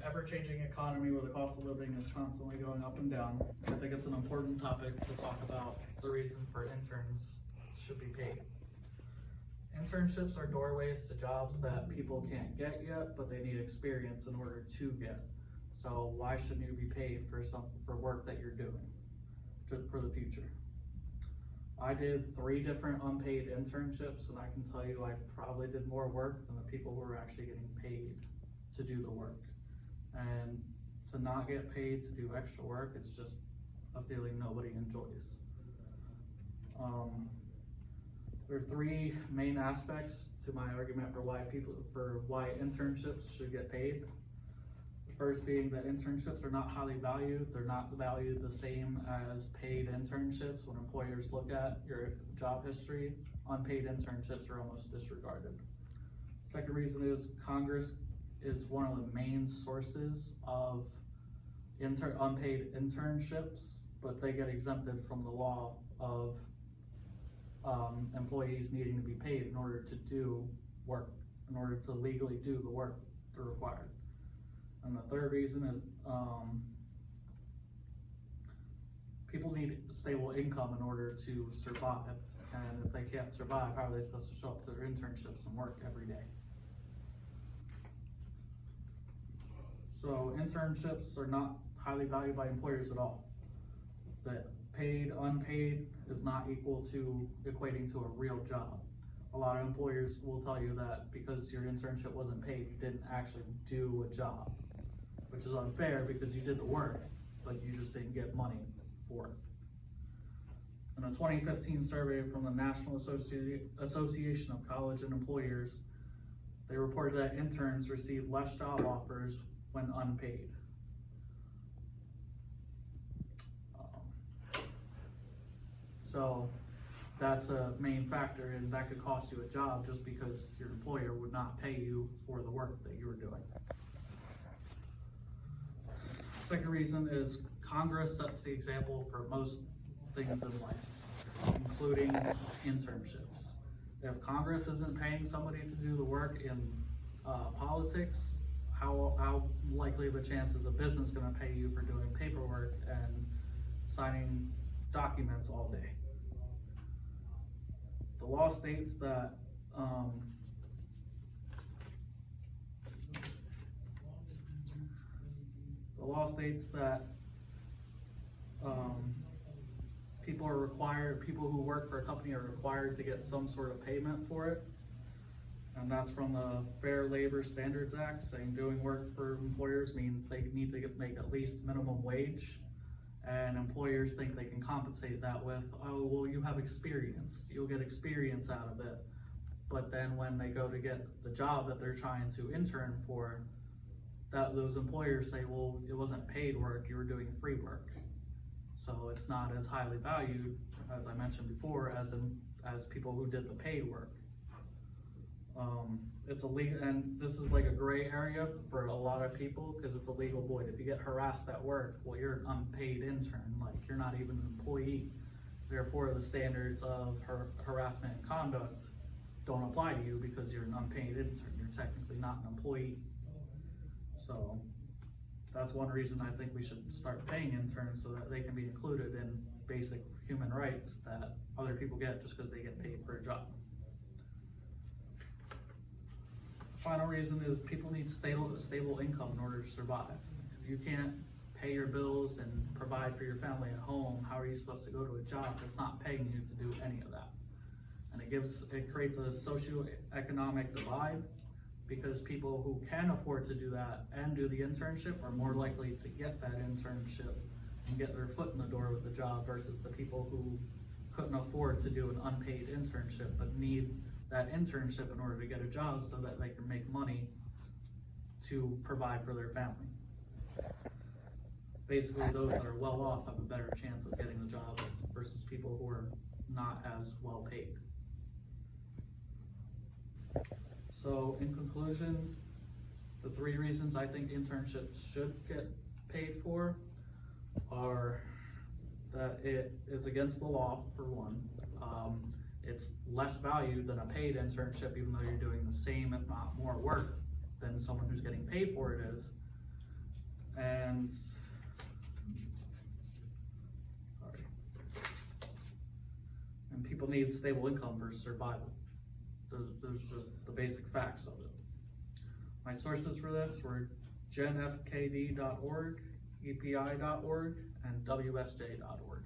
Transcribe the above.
Ever-changing economy where the cost of living is constantly going up and down, I think it's an important topic to talk about the reason for interns should be paid. Internships are doorways to jobs that people can't get yet, but they need experience in order to get. So why shouldn't you be paid for work that you're doing for the future? I did 3 different unpaid internships, and I can tell you I probably did more work than the people who were actually getting paid to do the work. And to not get paid to do extra work, it's just a feeling nobody enjoys. There are 3 main aspects to my argument for why internships should get paid. The first being that internships are not highly valued. They're not valued the same as paid internships. When employers look at your job history, unpaid internships are almost disregarded. Second reason is Congress is one of the main sources of unpaid internships, but they get exempted from the law of employees needing to be paid in order to do work, in order to legally do the work they're required. And the third reason is people need stable income in order to survive, and if they can't survive, how are they supposed to show up to their internships and work every day? So internships are not highly valued by employers at all. That paid, unpaid is not equal to equating to a real job. A lot of employers will tell you that because your internship wasn't paid, you didn't actually do a job, which is unfair because you did the work, but you just didn't get money for it. In a 2015 survey from the National Association of College and Employers, they reported that interns received less job offers when unpaid. So that's a main factor, and that could cost you a job just because your employer would not pay you for the work that you were doing. Second reason is Congress sets the example for most things in life, including internships. If Congress isn't paying somebody to do the work in politics, how likely of a chance is a business going to pay you for doing paperwork and signing documents all day? The law states that people who work for a company are required to get some sort of payment for it. And that's from the Fair Labor Standards Act, saying doing work for employers means they need to make at least minimum wage. And employers think they can compensate that with, oh, well, you have experience. You'll get experience out of it. But then when they go to get the job that they're trying to intern for, those employers say, well, it wasn't paid work, you were doing free work. So it's not as highly valued, as I mentioned before, as people who did the paid work. It's illegal, and this is like a gray area for a lot of people because it's a legal void. If you get harassed at work, well, you're an unpaid intern, like you're not even an employee. Therefore, the standards of harassment and conduct don't apply to you because you're an unpaid intern. You're technically not an employee. So that's one reason I think we should start paying interns so that they can be included in basic human rights that other people get just because they get paid for a job. Final reason is people need stable income in order to survive. If you can't pay your bills and provide for your family at home, how are you supposed to go to a job that's not paying you to do any of that? And it creates a socioeconomic divide because people who can afford to do that and do the internship are more likely to get that internship and get their foot in the door with the job versus the people who couldn't afford to do an unpaid internship but need that internship in order to get a job so that they can make money to provide for their family. Basically, those that are well off have a better chance of getting the job versus people who are not as well paid. So in conclusion, The 3 reasons I think internships should get paid for are that it is against the law, for one. It's less value than a paid internship, even though you're doing the same, if not more work than someone who's getting paid for it is. And people need stable income for survival. Those are just the basic facts of it. My sources for this were genfkd.org, epi.org, and wsj.org.